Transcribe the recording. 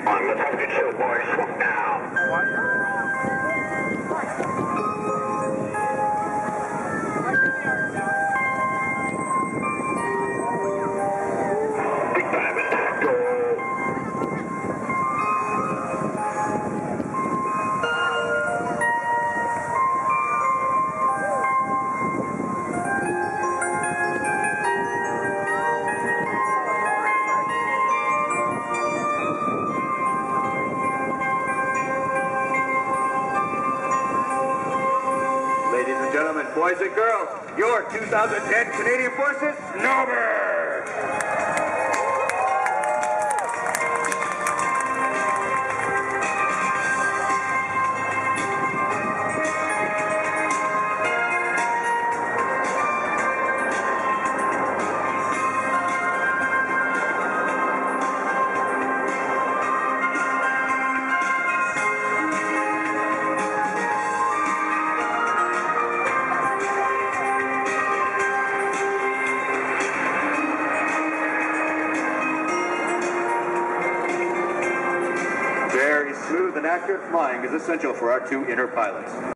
On the target show, boys. Swoop now. Big diamond. Go. Ladies and gentlemen, boys and girls, your 2010 Canadian Forces Snowbirds! Very smooth and accurate flying is essential for our two inner pilots.